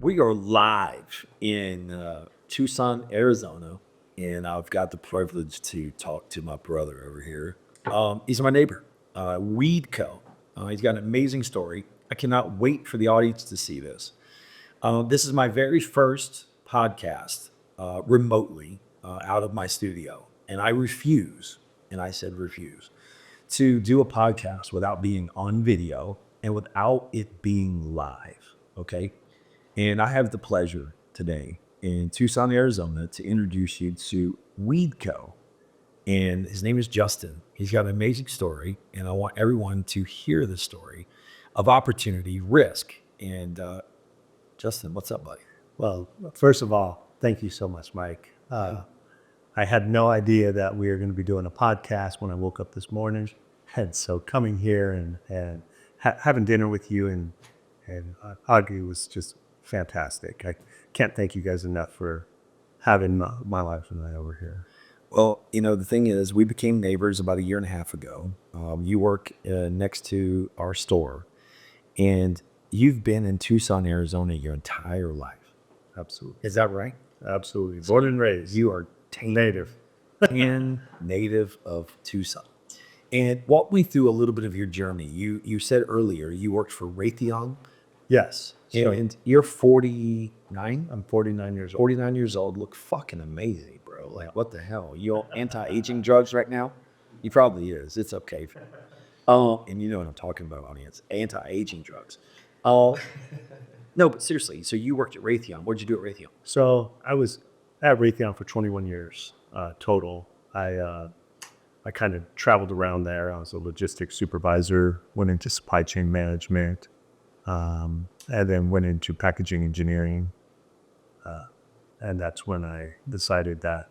We are live in Tucson, Arizona, and I've got the privilege to talk to my brother over here. He's my neighbor, WeedCo. He's got an amazing story. I cannot wait for the audience to see this. This is my very first podcast remotely out of my studio, and I refuse, and I said refuse, to do a podcast without being on video and without it being live. Okay. And I have the pleasure today in Tucson, Arizona, to introduce you to WeedCo. And his name is Justin. He's got an amazing story, and I want everyone to hear the story of opportunity, risk. And Justin, what's up, buddy? Well, first of all, thank you so much, Mike. I had no idea that we were going to be doing a podcast when I woke up this morning. And so coming here and having dinner with you and Augie was just fantastic. I can't thank you guys enough for having my life and I over here. Well, the thing is, we became neighbors about a year and a half ago. You work next to our store, and you've been in Tucson, Arizona your entire life. Absolutely. Is that right? Absolutely. Born and raised. You are native. and native of Tucson. And walk me through a little bit of your journey. You said earlier you worked for Raytheon. Yes. So And you're 49? I'm 49 years old. 49 years old. Look fucking amazing, bro. Like, what the hell? You on anti-aging drugs right now? He probably is. It's okay. And you know what I'm talking about, audience. Anti-aging drugs. No, but seriously. So you worked at Raytheon. What did you do at Raytheon? So I was at Raytheon for 21 years total. I kind of traveled around there. I was a logistics supervisor, went into supply chain management, and then went into packaging engineering. And that's when I decided that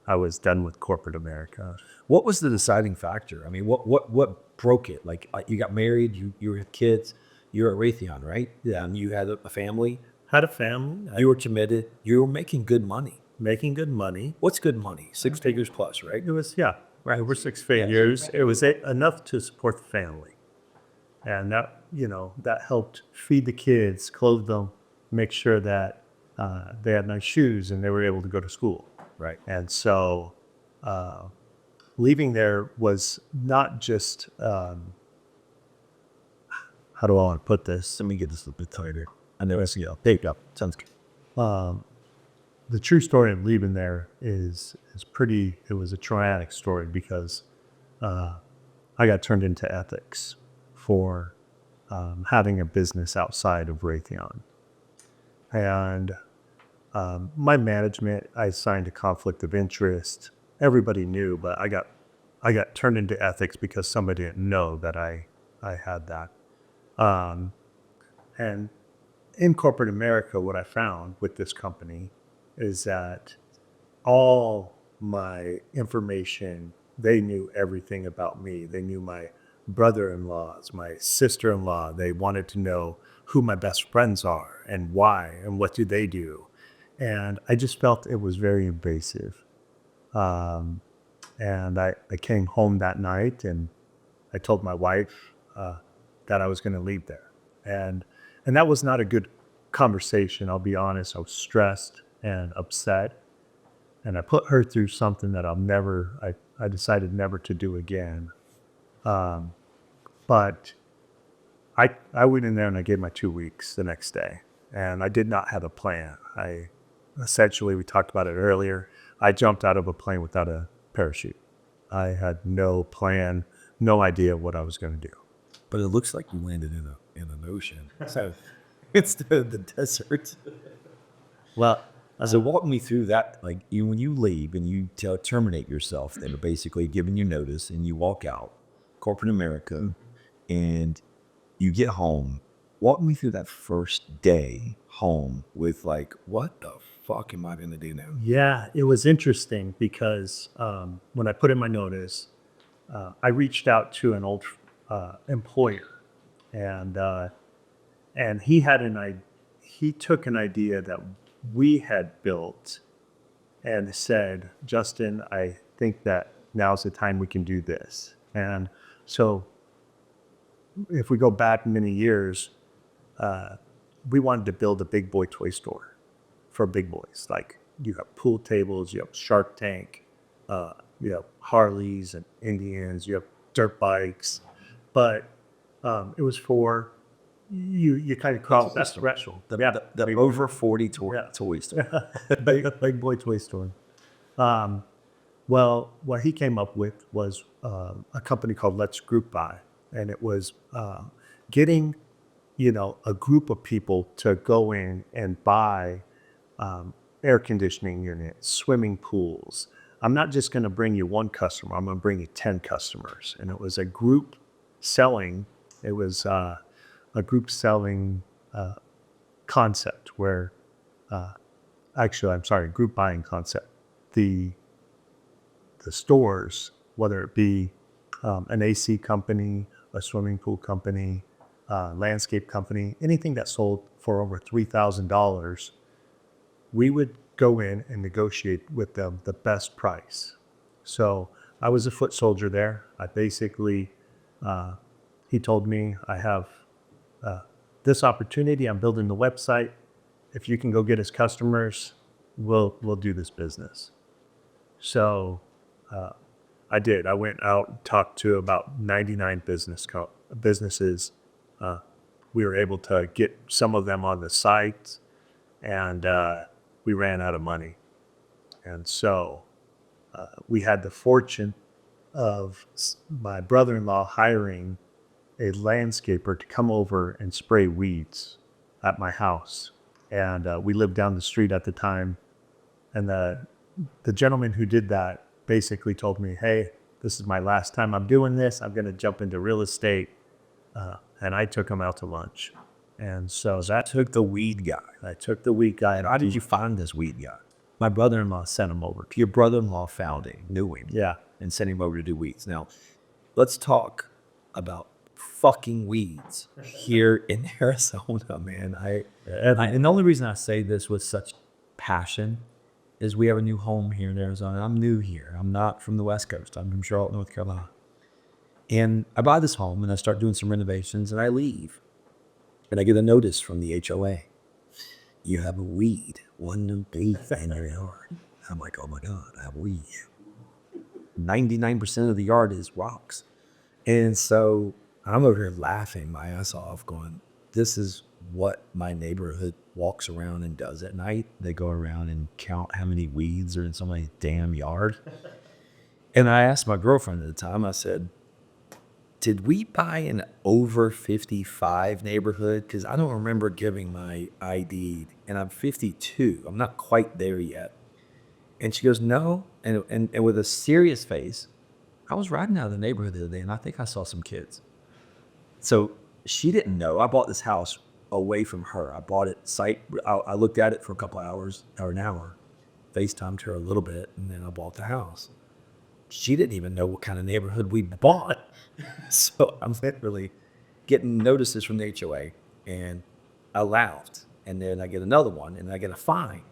I was done with corporate America. What was the deciding factor? I mean, what broke it? Like, you got married, you had kids, you were at Raytheon, right? Yeah, and you had a family. Had a family. You were committed. You were making good money. Making good money. What's good money? 6 figures plus, right? It was, yeah, right. Over 6 figures. It was enough to support the family. And that, that helped feed the kids, clothe them, make sure that they had nice shoes and they were able to go to school. Right. And so leaving there was not just, how do I want to put this? Let me get this a little bit tighter. I know it's taped up. Sounds good. The true story of leaving there is pretty, it was a traumatic story because I got turned into ethics for having a business outside of Raytheon. And my management, I signed a conflict of interest. Everybody knew, but I got turned into ethics because somebody didn't know that I had that. And in corporate America, what I found with this company is that all my information, they knew everything about me. They knew my brother-in-laws, my sister-in-law. They wanted to know who my best friends are and why and what do they do. And I just felt it was very invasive. And I came home that night and I told my wife that I was going to leave there. And that was not a good conversation. I'll be honest. I was stressed and upset. And I put her through something that I decided never to do again. But I went in there and I gave my 2 weeks the next day. And I did not have a plan. Essentially, we talked about it earlier, I jumped out of a plane without a parachute. I had no plan, no idea what I was going to do. But it looks like you landed in an ocean. So instead of the desert. Well, so walk me through that. Like, when you leave and you terminate yourself, they're basically giving you notice and you walk out, corporate America, and you get home. Walk me through that first day home with like, what the fuck am I going to do now? Yeah, it was interesting because when I put in my notice, I reached out to an old employer, and he took an idea that we had built and said, Justin, I think that now's the time we can do this. And so if we go back many years, we wanted to build a big boy toy store for big boys. Like you have pool tables, you have Shark Tank, you have Harleys and Indians, you have dirt bikes, but it was for you kind of cross that threshold. The over 40 Yeah. toys. Big boy toy store. Well, what he came up with was a company called Let's Group Buy, and it was getting, a group of people to go in and buy air conditioning units, swimming pools. I'm not just going to bring you one customer. I'm going to bring you 10 customers. And it was a group selling. It was a group selling concept where, actually, I'm sorry, group buying concept. The stores, whether it be an AC company, a swimming pool company, landscape company, anything that sold for over $3,000, we would go in and negotiate with them the best price. So I was a foot soldier there. I basically, he told me, I have this opportunity. I'm building the website. If you can go get us customers, we'll do this business. So I did. I went out and talked to about 99 businesses. We were able to get some of them on the site, and we ran out of money. And so we had the fortune of my brother-in-law hiring a landscaper to come over and spray weeds at my house. And we lived down the street at the time. And the gentleman who did that basically told me, hey, this is my last time I'm doing this. I'm going to jump into real estate. And I took him out to lunch. And so I took the weed guy. I took the weed guy. How did you find this weed guy? My brother-in-law sent him over. Your brother-in-law found him, knew him. Yeah. And sent him over to do weeds. Now, let's talk about fucking weeds here in Arizona, man. And the only reason I say this with such passion is we have a new home here in Arizona. I'm new here. I'm not from the West Coast. I'm from Charlotte, North Carolina. And I buy this home and I start doing some renovations and I leave. And I get a notice from the HOA. You have a weed, one beef in your yard. I'm like, oh my God, I have weed. 99% of the yard is rocks. And so I'm over here laughing my ass off going, this is what my neighborhood walks around and does at night. They go around and count how many weeds are in somebody's damn yard. And I asked my girlfriend at the time, I said, did we buy an over 55 neighborhood? Because I don't remember giving my ID, and I'm 52. I'm not quite there yet. And she goes, no. And with a serious face, I was riding out of the neighborhood the other day, and I think I saw some kids. So she didn't know. I bought this house away from her. I bought it I looked at it for a couple of hours or an hour, FaceTimed her a little bit, and then I bought the house. She didn't even know what kind of neighborhood we bought. So I'm literally getting notices from the HOA, and I laughed. And then I get another one, and I get a fine.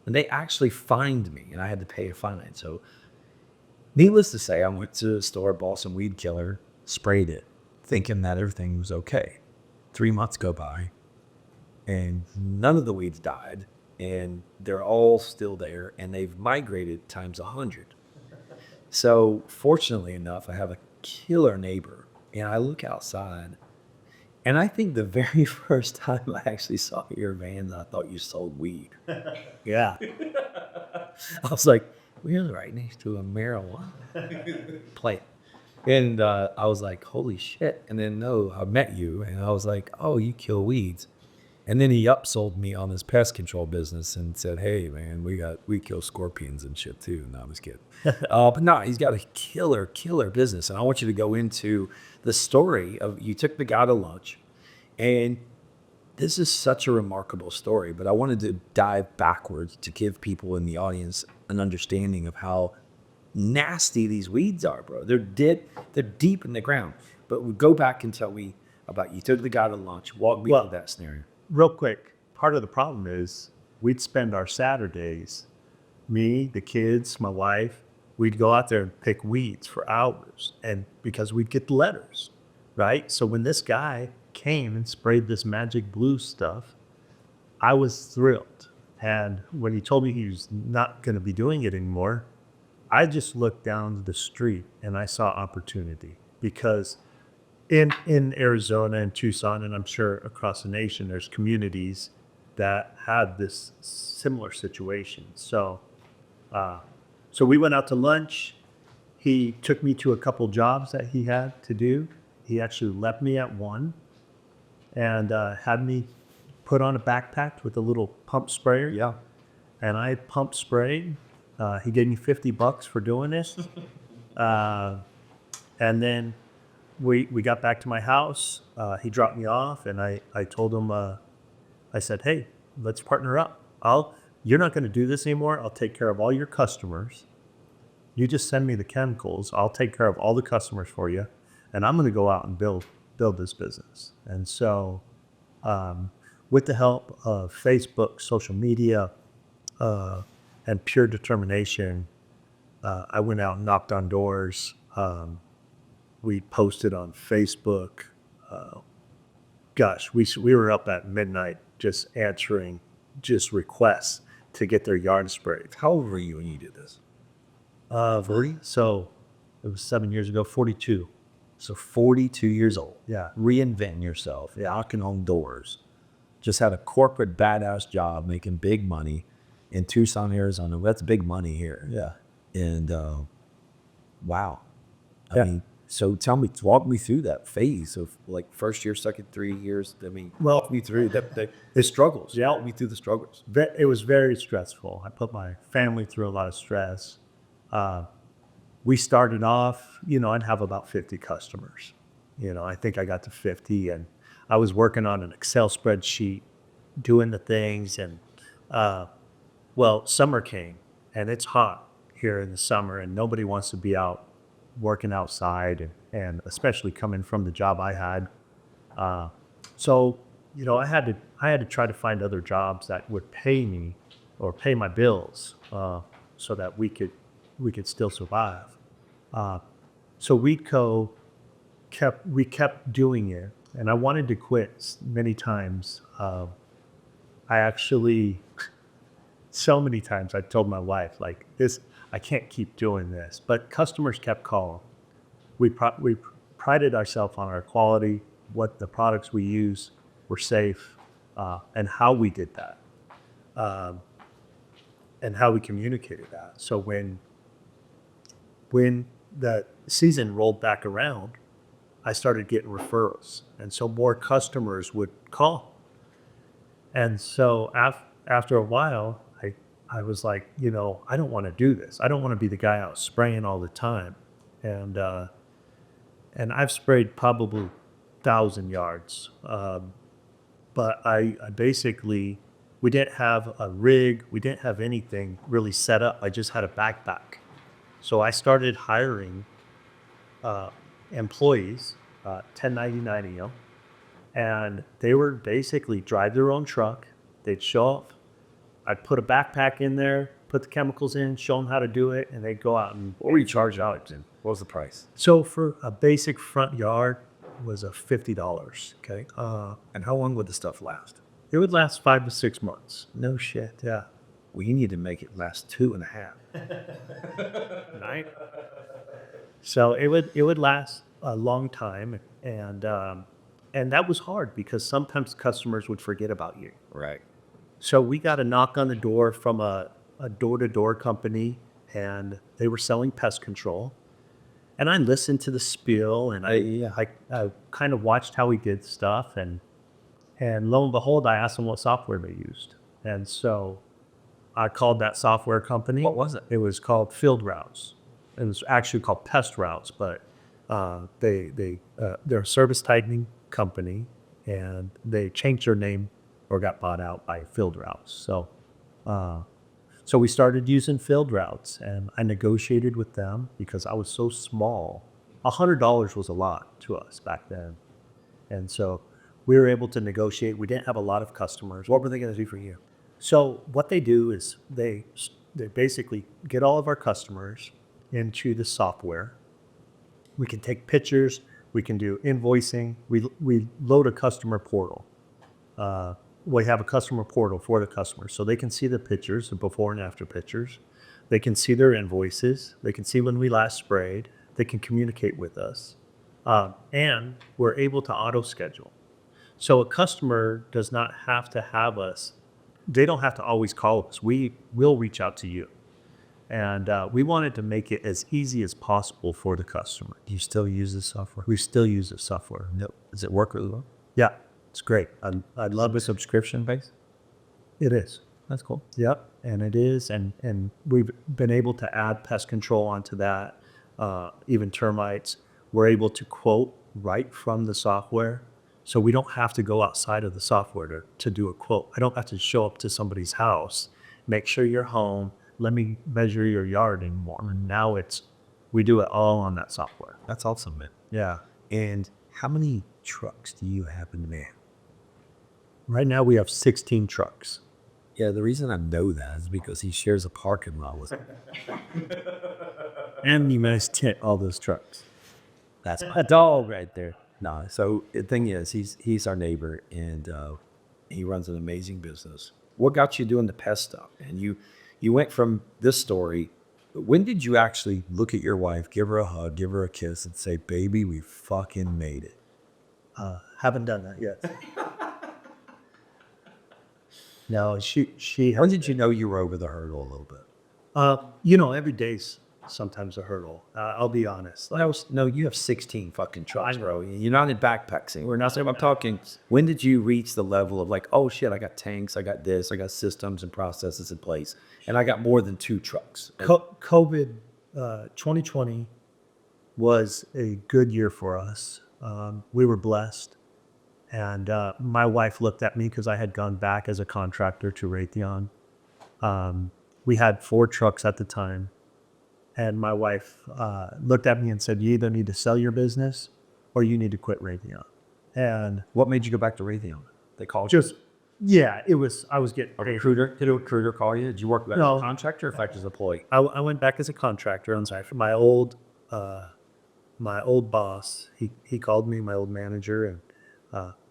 And they actually fined me, and I had to pay a fine. So needless to say, I went to the store, bought some weed killer, sprayed it, thinking that everything was okay. 3 months go by, and none of the weeds died, and they're all still there, and they've migrated times 100. So fortunately enough, I have a killer neighbor, and I look outside, and I think the very first time I actually saw your vans, I thought you sold weed. Yeah. I was like, we're right next to a marijuana plant. And I was like, holy shit. And then, no, I met you, and I was like, oh, you kill weeds. And then he upsold me on his pest control business and said, hey, man, we kill scorpions and shit too. No, I'm just kidding. But no, he's got a killer business. And I want you to go into the story of, you took the guy to lunch, and this is such a remarkable story, but I wanted to dive backwards to give people in the audience an understanding of how nasty these weeds are, bro. They're deep in the ground. But we go back and tell me about, you took the guy to lunch. Walk me through that scenario. Real quick, part of the problem is we'd spend our Saturdays, me, the kids, my wife, we'd go out there and pick weeds for hours. And because we'd get letters, right? So when this guy came and sprayed this magic blue stuff, I was thrilled. And when he told me he was not going to be doing it anymore, I just looked down the street and I saw opportunity, because in Arizona and Tucson, and I'm sure across the nation, there's communities that had this similar situation. So we went out to lunch. He took me to a couple jobs that he had to do. He actually left me at one and had me put on a backpack with a little pump sprayer. Yeah. And I pump sprayed. He gave me $50 for doing this. And then we got back to my house. He dropped me off, and I told him, I said, hey, let's partner up. You're not going to do this anymore. I'll take care of all your customers. You just send me the chemicals. I'll take care of all the customers for you, and I'm going to go out and build this business. And so, with the help of Facebook, social media, and pure determination, I went out and knocked on doors. We posted on Facebook. We were up at midnight just answering requests to get their yard sprayed. How old were you when you did this? 40? So it was 7 years ago, 42. So 42 years old. Yeah. Reinventing yourself, knocking on doors. Just had a corporate badass job making big money in Tucson, Arizona. That's big money here. Yeah. And wow. Yeah. I mean, so walk me through that phase of like first year, second 3 years. I mean, Well, walk me through the struggles. Yeah. walk me through the struggles. It was very stressful. I put my family through a lot of stress. We started off, I'd have about 50 customers. I think I got to 50, and I was working on an Excel spreadsheet, doing the things. And, summer came, and it's hot here in the summer, and nobody wants to be out working outside, and especially coming from the job I had. So, I had to try to find other jobs that would pay me or pay my bills, so that we could still survive. So WeedCo kept doing it, and I wanted to quit many times. I actually, so many times I told my wife, like, I can't keep doing this, but customers kept calling. We prided ourselves on our quality, what the products we use were safe, and how we did that, and how we communicated that. So when the season rolled back around, I started getting referrals, and so more customers would call. And so after a while, I was like, I don't want to do this. I don't want to be the guy out spraying all the time. And I've sprayed probably 1,000 yards. But I basically, we didn't have a rig. We didn't have anything really set up. I just had a backpack. So I started hiring employees, 1099 them, and they were basically drive their own truck. They'd show up. I'd put a backpack in there, put the chemicals in, show them how to do it, and they'd go out and. What were you charged out in? What was the price? So for a basic front yard was a $50. Okay. And how long would the stuff last? It would last 5 to 6 months. No shit. Yeah. Well, you need to make it last 2.5. Right. So it would last a long time, and that was hard because sometimes customers would forget about you. Right. So we got a knock on the door from a door-to-door company, and they were selling pest control. And I listened to the spiel, and I kind of watched how he did stuff, and lo and behold, I asked him what software they used, and so I called that software company. What was it? It was called Field Routes. It was actually called Pest Routes, but they're a service tightening company, and they changed their name or got bought out by Field Routes. So we started using Field Routes, and I negotiated with them because I was so small. $100 was a lot to us back then, and so we were able to negotiate. We didn't have a lot of customers. What were they going to do for you? So what they do is they basically get all of our customers into the software. We can take pictures. We can do invoicing. We load a customer portal. We have a customer portal for the customer, so they can see the pictures, the before and after pictures. They can see their invoices. They can see when we last sprayed. They can communicate with us. And we're able to auto schedule. So a customer does not have to have us. They don't have to always call us. We will reach out to you. And we wanted to make it as easy as possible for the customer. Do you still use this software? We still use the software. No. Does it work really well? Yeah, it's great. I'd love A subscription base? it. Is. That's cool. Yep, and it is, and we've been able to add pest control onto that, even termites. We're able to quote right from the software, so we don't have to go outside of the software to do a quote. I don't have to show up to somebody's house, make sure you're home, let me measure your yard anymore. And now we do it all on that software. That's awesome, man. Yeah. And how many trucks do you happen to man? Right now we have 16 trucks. Yeah, the reason I know that is because he shares a parking lot with me. And you guys tent all those trucks. That's my dog right there. No, so the thing is, he's our neighbor, and he runs an amazing business. What got you doing the pest stuff? And you went from this story. When did you actually look at your wife, give her a hug, give her a kiss, and say, "Baby, we fucking made it"? Haven't done that yet. No, she. When did you know you were over the hurdle a little bit? Every day's sometimes a hurdle. I'll be honest. No, you have 16 fucking trucks, bro. You're not in backpacking. We're not saying I'm talking. When did you reach the level of like, oh shit, I got tanks, I got this, I got systems and processes in place, and I got more than 2 trucks? COVID 2020 was a good year for us. We were blessed. And my wife looked at me because I had gone back as a contractor to Raytheon. We had 4 trucks at the time. And my wife looked at me and said, you either need to sell your business or you need to quit Raytheon. And What made you go back to Raytheon? They called you? I was getting A recruiter? Did a recruiter call you? Did you work as No. a contractor or fact as an employee? I went back as a contractor. I'm sorry, for my old boss. He called me, my old manager, and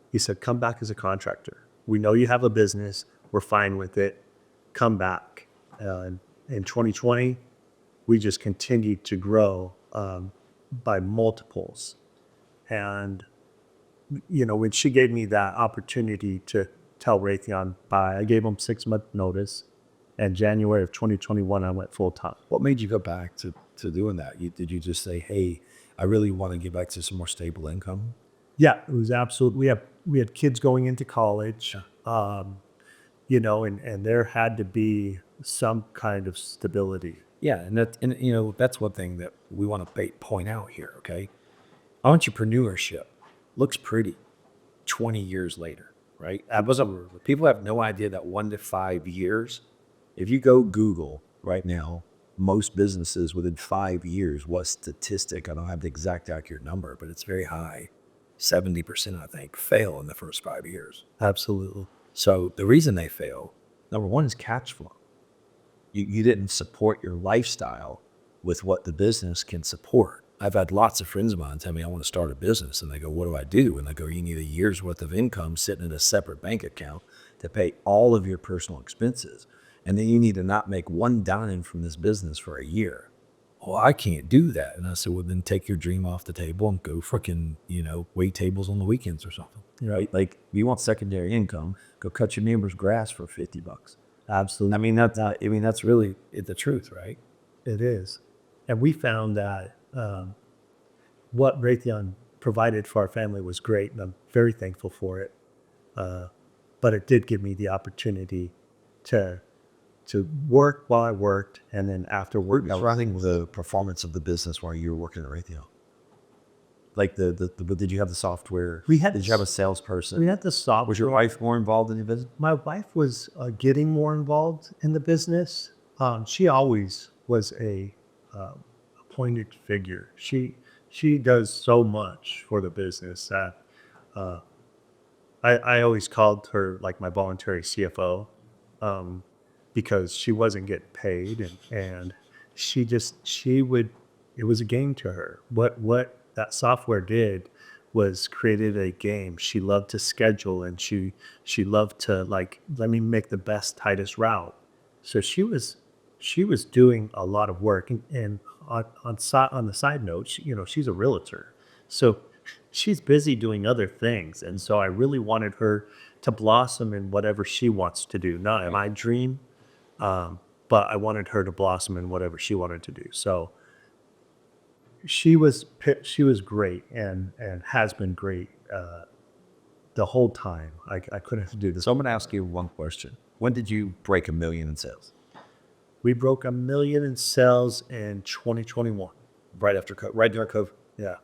he said, "Come back as a contractor. We know you have a business. We're fine with it. Come back." And in 2020, we just continued to grow by multiples. And when she gave me that opportunity to tell Raytheon bye, I gave them 6-month notice. And January of 2021, I went full time. What made you go back to doing that? Did you just say, hey, I really want to get back to some more stable income? Yeah, it was absolutely. We had kids going into college, and there had to be some kind of stability. Yeah, and that's one thing that we want to point out here, okay? Entrepreneurship looks pretty 20 years later, right? People have no idea that 1 to 5 years, if you go Google right now, most businesses within 5 years, what statistic, I don't have the exact accurate number, but it's very high. 70%, I think, fail in the first 5 years. Absolutely. So the reason they fail, number one, is cash flow. You didn't support your lifestyle with what the business can support. I've had lots of friends of mine tell me, I want to start a business. And they go, what do I do? And I go, you need a year's worth of income sitting in a separate bank account to pay all of your personal expenses. And then you need to not make one dime from this business for a year. Well, I can't do that. And I said, well, then take your dream off the table and go freaking, wait tables on the weekends or something. Right? Like, if you want secondary income, go cut your neighbor's grass for $50. Absolutely. I mean, that's really the truth, right? It is. And we found that what Raytheon provided for our family was great, and I'm very thankful for it. But it did give me the opportunity to work while I worked, and then after work. Now, running the performance of the business while you were working at Raytheon. Like did you have the software? Did you have a salesperson? We had the software. Was your wife more involved in the business? My wife was getting more involved in the business. She always was a appointed figure. She does so much for the business that I always called her like my voluntary CFO because she wasn't getting paid, and it was a game to her. What that software did was created a game. She loved to schedule, and she loved to, like, let me make the best, tightest route. So she was doing a lot of work, and on the side note, she's a realtor, so she's busy doing other things, and so I really wanted her to blossom in whatever she wants to do, not in my dream, but I wanted her to blossom in whatever she wanted to do. So she was great, and has been great the whole time. I couldn't do this. So I'm going to ask you one question. When did you break $1 million in sales? We broke $1 million in sales in 2021. Right during COVID. Yeah.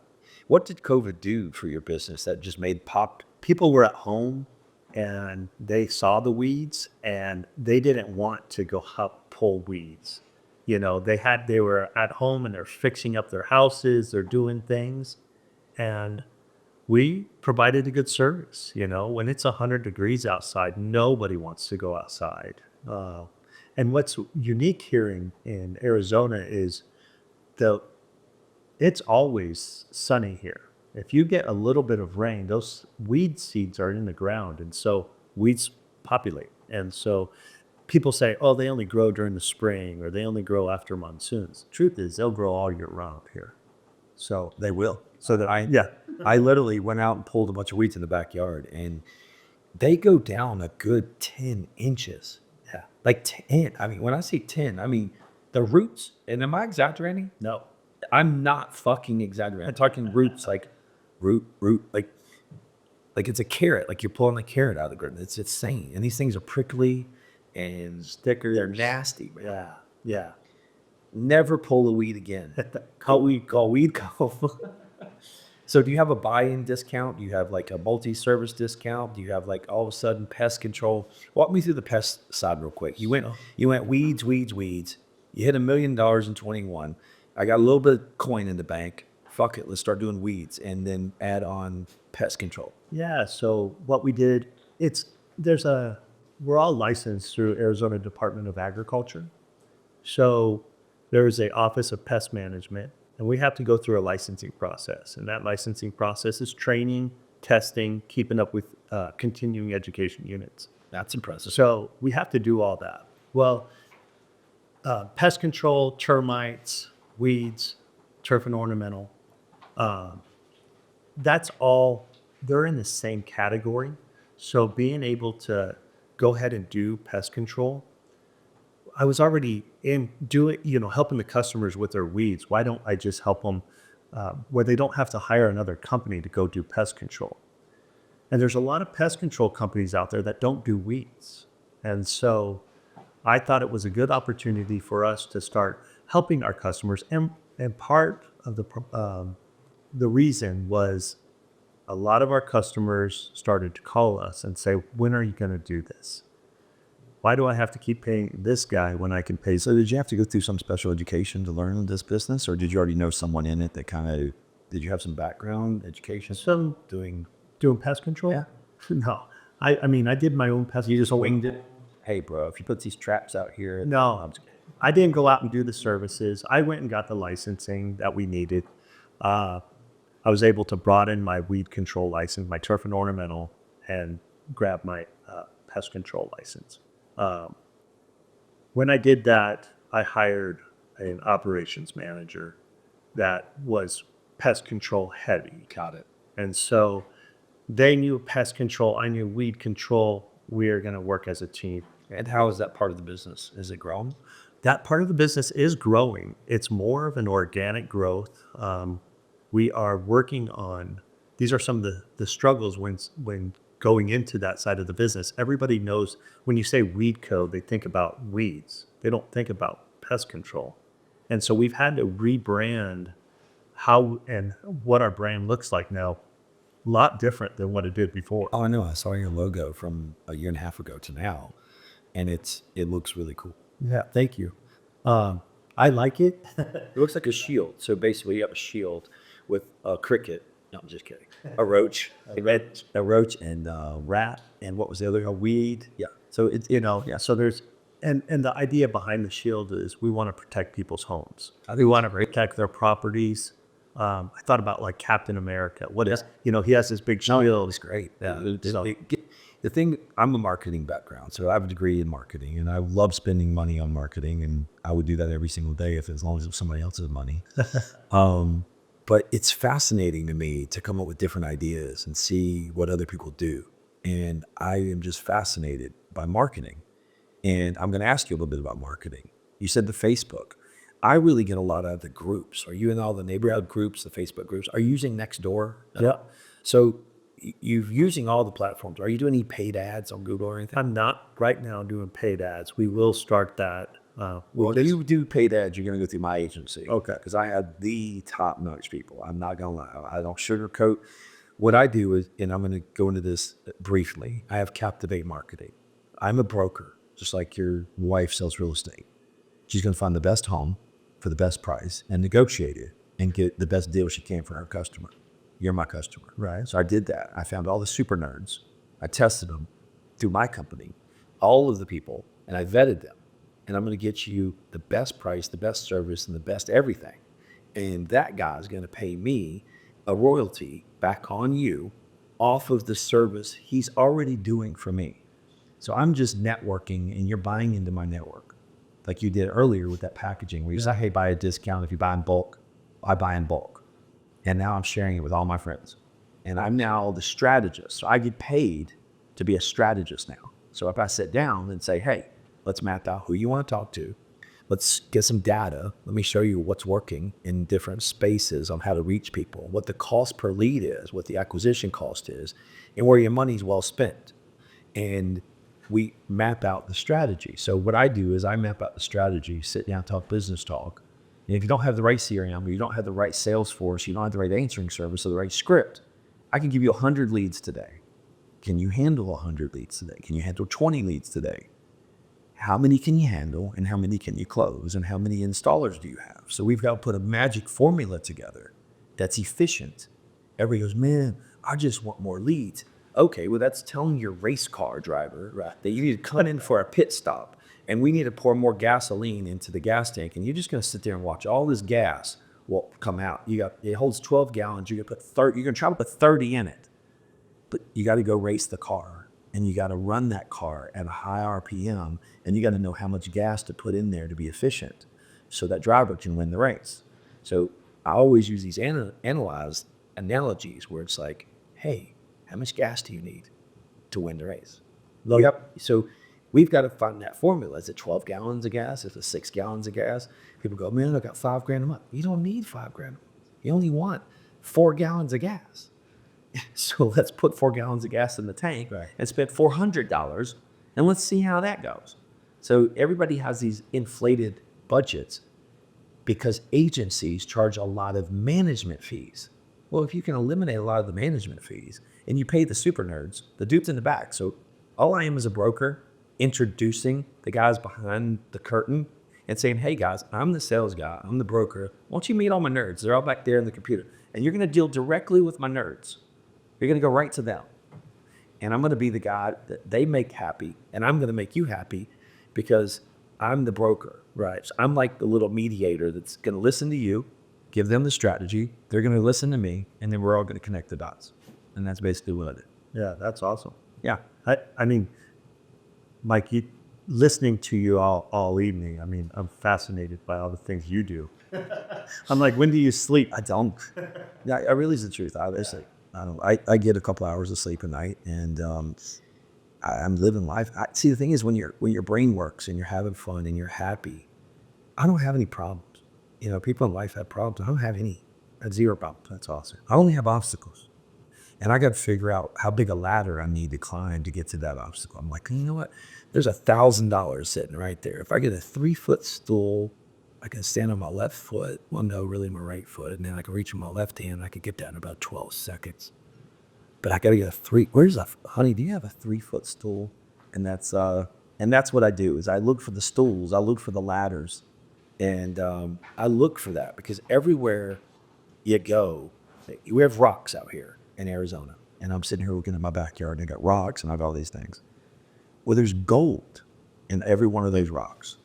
What did COVID do for your business that just made pop? People were at home and they saw the weeds, and they didn't want to go help pull weeds. They were at home and they're fixing up their houses, they're doing things, and we provided a good service. When it's 100 degrees outside, nobody wants to go outside. And what's unique here in Arizona is it's always sunny here. If you get a little bit of rain, those weed seeds are in the ground, and so weeds populate. And so people say, oh, they only grow during the spring, or they only grow after monsoons. Truth is, they'll grow all year round here. So They will. So that I literally went out and pulled a bunch of weeds in the backyard, and they go down a good 10 inches. yeah. Like 10. I mean, when I say 10, I mean the roots. And am I exaggerating? No. I'm not fucking exaggerating. I'm talking roots, like root, like it's a carrot. Like you're pulling a carrot out of the ground. It's insane. And these things are prickly and Stickers. they're nasty, man. Yeah. Yeah. Never pull a weed again. Call WeedCo. So do you have a buy-in discount? Do you have like a multi-service discount? Do you have like all of a sudden pest control? Walk me through the pest side real quick. You went weeds. You hit $1 million in 21. I got a little bit of coin in the bank. Fuck it, let's start doing weeds and then add on pest control. Yeah. So what we did, we're all licensed through Arizona Department of Agriculture. So there's a Office of Pest Management, and we have to go through a licensing process. And that licensing process is training, testing, keeping up with continuing education units. That's impressive. So we have to do all that. Well, pest control, termites, weeds, turf and ornamental, that's all, they're in the same category. So being able to go ahead and do pest control, I was already helping the customers with their weeds. Why don't I just help them where they don't have to hire another company to go do pest control? And there's a lot of pest control companies out there that don't do weeds. And so I thought it was a good opportunity for us to start helping our customers. And part of the reason was a lot of our customers started to call us and say, when are you going to do this? Why do I have to keep paying this guy when I can pay? So did you have to go through some special education to learn this business, or did you already know someone in it that did you have some background education? Some doing pest control? Yeah. No. I mean, I did my own pest control. You just winged it? Hey, bro, if you put these traps out here. No, I didn't go out and do the services. I went and got the licensing that we needed. I was able to broaden my weed control license, my turf and ornamental, and grab my pest control license. When I did that, I hired an operations manager that was pest control heavy. Got it. And so they knew pest control, I knew weed control. We are going to work as a team. And how is that part of the business? Is it growing? That part of the business is growing. It's more of an organic growth. We are working on, these are some of the struggles when going into that side of the business. Everybody knows when you say WeedCo, they think about weeds. They don't think about pest control. And so we've had to rebrand how and what our brand looks like now. A lot different than what it did before. Oh, I know. I saw your logo from a year and a half ago to now, and it looks really cool. Yeah, thank you. I like it. It looks like a shield. So basically, you have a shield with a cricket. No, I'm just kidding. A roach, a roach, and a rat, and what was the other? A weed. Yeah. So it's yeah. So there's and the idea behind the shield is we want to protect people's homes. We want to protect their properties. I thought about like Captain America. What is, he has this big shield. It's great. Yeah. So, The thing, I'm a marketing background, so I have a degree in marketing, and I love spending money on marketing, and I would do that every single day if as long as it was somebody else's money. But it's fascinating to me to come up with different ideas and see what other people do. And I am just fascinated by marketing. And I'm going to ask you a little bit about marketing. You said the Facebook. I really get a lot out of the groups. Are you in all the neighborhood groups, the Facebook groups? Are you using Nextdoor? yeah. So you're using all the platforms. Are you doing any paid ads on Google or anything? I'm not right now doing paid ads. We will start that. Well, if you do paid ads, you're going to go through my agency. Okay. Because I have the top-notch people. I'm not going to lie. I don't sugarcoat. What I do is, and I'm going to go into this briefly, I have Captivate Marketing. I'm a broker, just like your wife sells real estate. She's going to find the best home for the best price and negotiate it and get the best deal she can for her customer. You're my customer. Right. So I did that. I found all the super nerds. I tested them through my company, all of the people, and I vetted them. And I'm going to get you the best price, the best service, and the best everything. And that guy is going to pay me a royalty back on you off of the service he's already doing for me. So I'm just networking, and you're buying into my network. Like you did earlier with that packaging where you say, hey, buy a discount. If you buy in bulk, I buy in bulk. And now I'm sharing it with all my friends. And I'm now the strategist. So I get paid to be a strategist now. So if I sit down and say, hey, let's map out who you want to talk to. Let's get some data. Let me show you what's working in different spaces on how to reach people, what the cost per lead is, what the acquisition cost is, and where your money's well spent. And we map out the strategy. So what I do is I map out the strategy, sit down, talk business talk. And if you don't have the right CRM, or you don't have the right sales force, you don't have the right answering service or the right script, I can give you 100 leads today. Can you handle 100 leads today? Can you handle 20 leads today? How many can you handle, and how many can you close, and how many installers do you have? So we've got to put a magic formula together that's efficient. Everybody goes, man, I just want more leads. Okay, well, that's telling your race car driver, right, that you need to cut in for a pit stop, and we need to pour more gasoline into the gas tank, and you're just going to sit there and watch all this gas will come out. It holds 12 gallons. You're going to try to put 30 in it, but you got to go race the car, and you got to run that car at a high RPM, and you got to know how much gas to put in there to be efficient, so that driver can win the race. So I always use these analogies where it's like, hey, how much gas do you need to win the race? Yep. So we've got to find that formula. Is it 12 gallons of gas? Is it 6 gallons of gas? People go, man, I got $5,000 a month. You don't need $5,000 a month. You only want 4 gallons of gas. So let's put 4 gallons of gas in the tank and spend $400, and let's see how that goes. So everybody has these inflated budgets because agencies charge a lot of management fees. Well, if you can eliminate a lot of the management fees and you pay the super nerds, the dudes in the back. So all I am is a broker introducing the guys behind the curtain and saying, hey guys, I'm the sales guy, I'm the broker. Why don't you meet all my nerds? They're all back there in the computer. And you're going to deal directly with my nerds. You're going to go right to them. And I'm going to be the guy that they make happy, and I'm going to make you happy because I'm the broker, right? So I'm like the little mediator that's going to listen to you, give them the strategy, they're going to listen to me, and then we're all going to connect the dots. And that's basically what I did. Yeah, that's awesome. Yeah. I mean, Mike, listening to you all evening, I mean, I'm fascinated by all the things you do. I'm like, when do you sleep? I don't. Yeah, I really is the truth. I get a couple hours of sleep a night, and I'm living life. See, the thing is, when your brain works and you're having fun and you're happy, I don't have any problems. People in life have problems. I don't have any. I have zero problems. That's awesome. I only have obstacles. And I got to figure out how big a ladder I need to climb to get to that obstacle. I'm like, you know what? There's $1,000 sitting right there. If I get a 3-foot stool, I can stand on my left foot. Well, no, really my right foot. And then I can reach with my left hand. I could get that in about 12 seconds. But I got to get honey, do you have a 3-foot stool? And that's what I do is I look for the stools. I look for the ladders. And I look for that because everywhere you go, we have rocks out here in Arizona. And I'm sitting here looking at my backyard and I got rocks and I've got all these things. Well, there's gold in every one of those rocks.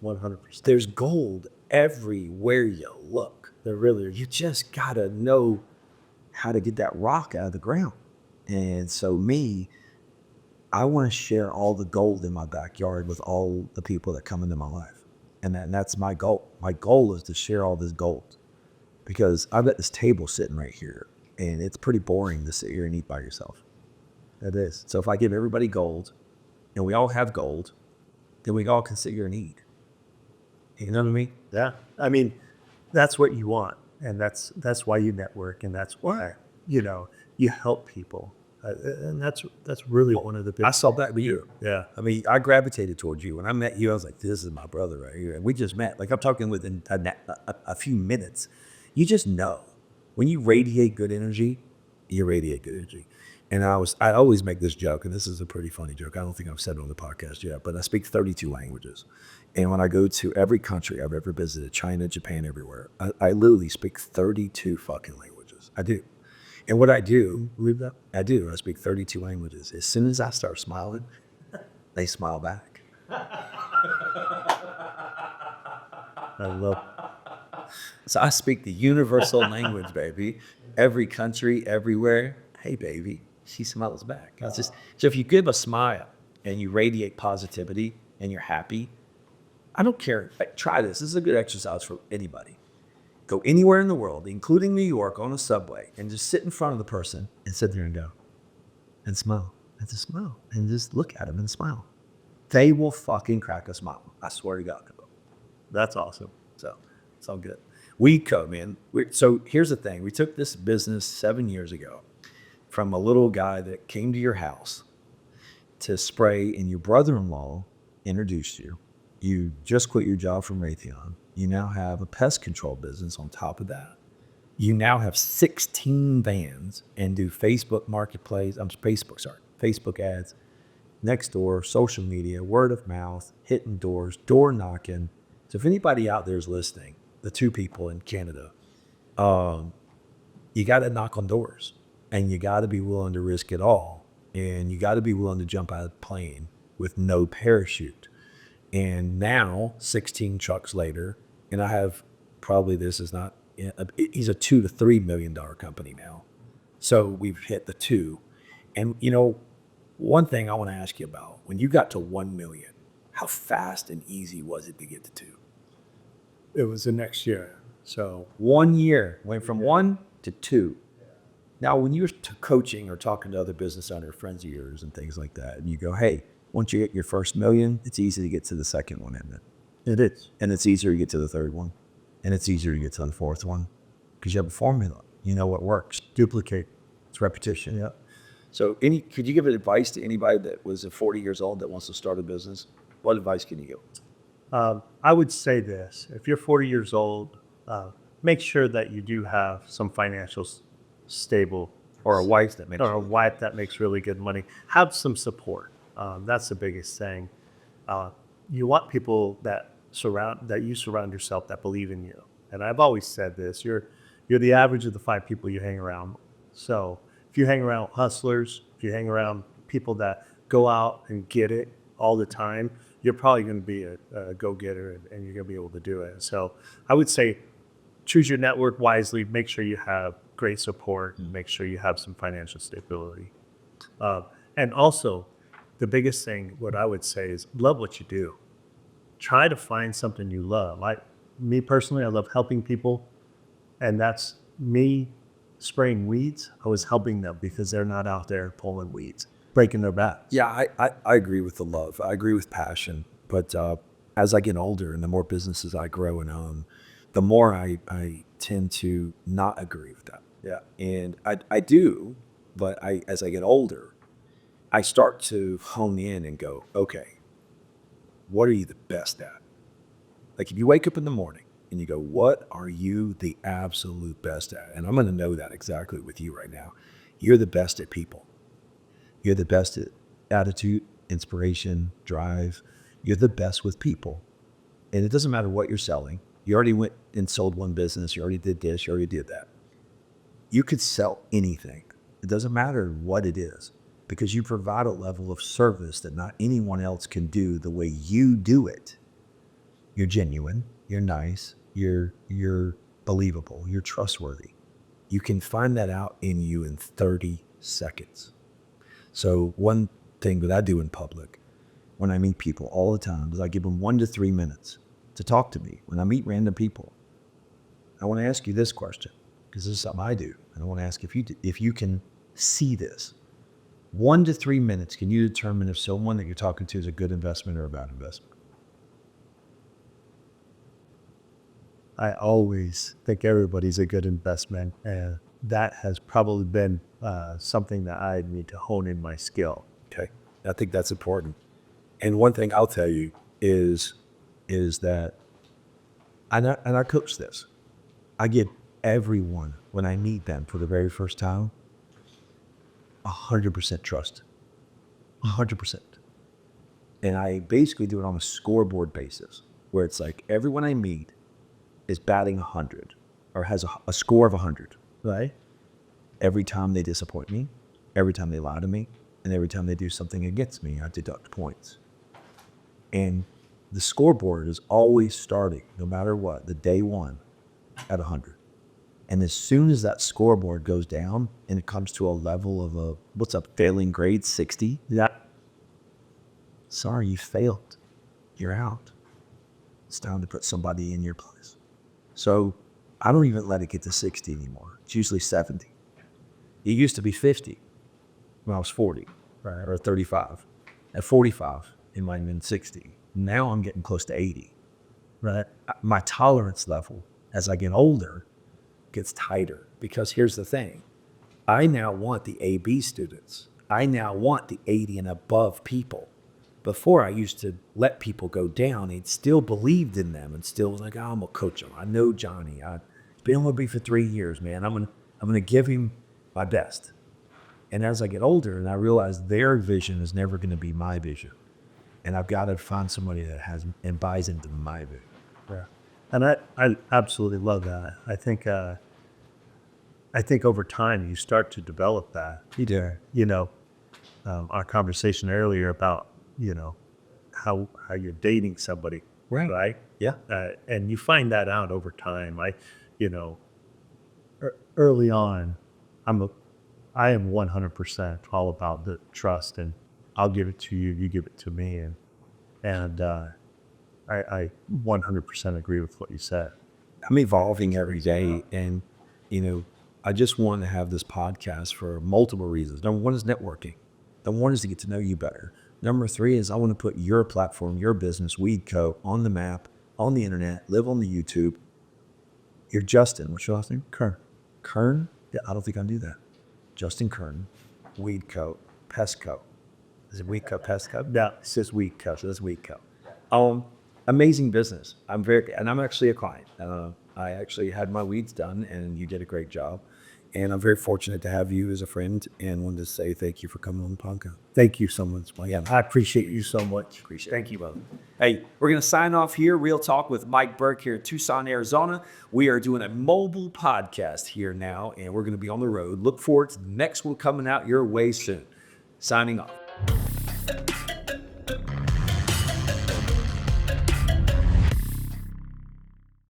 100%. There's gold everywhere you look. They're really, You just gotta know how to get that rock out of the ground. And so I want to share all the gold in my backyard with all the people that come into my life. And that's my goal. My goal is to share all this gold because I've got this table sitting right here and it's pretty boring to sit here and eat by yourself. it is. So if I give everybody gold and we all have gold, then we all can sit here and eat. You know what I mean? Yeah. I mean, that's what you want. And that's why you network. And that's why, you help people. And that's really one of the big. I saw that with you. Yeah. I mean, I gravitated towards you. When I met you, I was like, this is my brother right here. And we just met. Like I'm talking within a few minutes. You just know. When you radiate good energy, you radiate good energy. And I always make this joke, and this is a pretty funny joke. I don't think I've said it on the podcast yet, but I speak 32 languages. And when I go to every country I've ever visited, China, Japan, everywhere, I literally speak 32 fucking languages. I do. And what I do, Believe that? I do. I speak 32 languages. As soon as I start smiling, they smile back. I love. So I speak the universal language, baby. Every country, everywhere. Hey, baby. She smiles back. It's just, so if you give a smile and you radiate positivity and you're happy, I don't care. Like, try this. This is a good exercise for anybody. Go anywhere in the world, including New York, on a subway, and just sit in front of the person and sit there and go, and smile, and just smile, and just look at them and smile. They will fucking crack a smile. I swear to God. That's awesome. So it's all good. WeedCo, man. So here's the thing. We took this business 7 years ago from a little guy that came to your house to spray, and your brother-in-law introduced you. You just quit your job from Raytheon. You now have a pest control business on top of that. You now have 16 vans and do Facebook ads, next door, social media, word of mouth, hitting doors, door knocking. So if anybody out there is listening, the two people in Canada, you got to knock on doors and you got to be willing to risk it all. And you got to be willing to jump out of the plane with no parachute. And now 16 trucks later, and I have probably, he's a $2 to $3 million company now. So we've hit the 2. And one thing I want to ask you about, when you got to 1 million, how fast and easy was it to get to 2? It was the next year. So 1 year, went from 1 to 2. Now, when you're coaching or talking to other business owner friends of yours and things like that, and you go, hey, once you get your first million, it's easy to get to the second one, isn't it? it is. And it's easier to get to the third one. And it's easier to get to the fourth one because you have a formula. You know what works. Duplicate. It's repetition. Yeah. So could you give advice to anybody that was 40 years old that wants to start a business? What advice can you give? I would say this. If you're 40 years old, make sure that you do have some financial stable Or a wife that makes or a wife that makes really good money. Have some support. That's the biggest thing. You want people that you surround yourself that believe in you. And I've always said this, you're the average of the 5 people you hang around. So if you hang around hustlers, if you hang around people that go out and get it all the time, you're probably going to be a go-getter and you're going to be able to do it. So I would say choose your network wisely, make sure you have great support, and make sure you have some financial stability. And also, the biggest thing, what I would say is love what you do. Try to find something you love. Me personally, I love helping people. And that's me spraying weeds. I was helping them because they're not out there pulling weeds, breaking their backs. Yeah, I agree with the love. I agree with passion. But as I get older and the more businesses I grow and own, the more I tend to not agree with that. Yeah. And I do, but as I get older, I start to hone in and go, okay, what are you the best at? Like if you wake up in the morning and you go, what are you the absolute best at? And I'm going to know that exactly with you right now. You're the best at people. You're the best at attitude, inspiration, drive. You're the best with people. And it doesn't matter what you're selling. You already went and sold one business. You already did this. You already did that. You could sell anything. It doesn't matter what it is because you provide a level of service that not anyone else can do the way you do it. You're genuine. You're nice. You're believable. You're trustworthy. You can find that out in you in 30 seconds. So one thing that I do in public, when I meet people all the time, is I give them 1 to 3 minutes to talk to me. When I meet random people, I want to ask you this question, because this is something I do. And I want to ask if you can see this. 1 to 3 minutes, can you determine if someone that you're talking to is a good investment or a bad investment? I always think everybody's a good investment, and that has probably been something that I need to hone in my skill. Okay. I think that's important. And one thing I'll tell you is that, and I coach this, I give everyone, when I meet them for the very first time, 100% trust. 100%. And I basically do it on a scoreboard basis, where it's like everyone I meet is batting 100 or has a score of 100, right? Every time they disappoint me, every time they lie to me, and every time they do something against me, I deduct points. And the scoreboard is always starting, no matter what, the day one at 100. And as soon as that scoreboard goes down and it comes to a level of what's a failing grade, 60? Yeah. Sorry, you failed. You're out. It's time to put somebody in your place. So I don't even let it get to 60 anymore. It's usually 70. It used to be 50 when I was 40, right, or 35. At 45, it might have been 60. Now I'm getting close to 80, right? My tolerance level as I get older gets tighter, because here's the thing. I now want the AB students. I now want the 80 and above people. Before, I used to let people go down and still believed in them and still was like, oh, I'm going to coach them. I know Johnny. I've been with me for 3 years, man. I'm gonna give him my best. And as I get older and I realize their vision is never going to be my vision, and I've got to find somebody that has and buys into my vision. Yeah. And I absolutely love that. I think over time you start to develop that. You do. You know, our conversation earlier about, you know, how you're dating somebody, right? Yeah. And you find that out over time. Early on, I am 100% all about the trust, and I'll give it to you, you give it to me, and I 100% agree with what you said. I'm evolving every day, and I just want to have this podcast for multiple reasons. Number one is networking. Number one is to get to know you better. Number three is I want to put your platform, your business, WeedCo, on the map, on the internet, live on the YouTube. You're Justin. What's your last name? Kern. Kern? Yeah, I don't think I knew that. Justin Kern, WeedCo, PestCo. Is it WeedCo, PestCo? Yeah. It says WeedCo, so that's WeedCo. Amazing business. I'm actually a client. I actually had my weeds done, and you did a great job. And I'm very fortunate to have you as a friend, and wanted to say thank you for coming on the podcast. Thank you so much, Mike. Yeah. I appreciate you so much. Thank you, brother. Hey, we're going to sign off here. Real Talk with Mike Burke here in Tucson, Arizona. We are doing a mobile podcast here now, and we're going to be on the road. Look forward to the next one coming out your way soon. Signing off.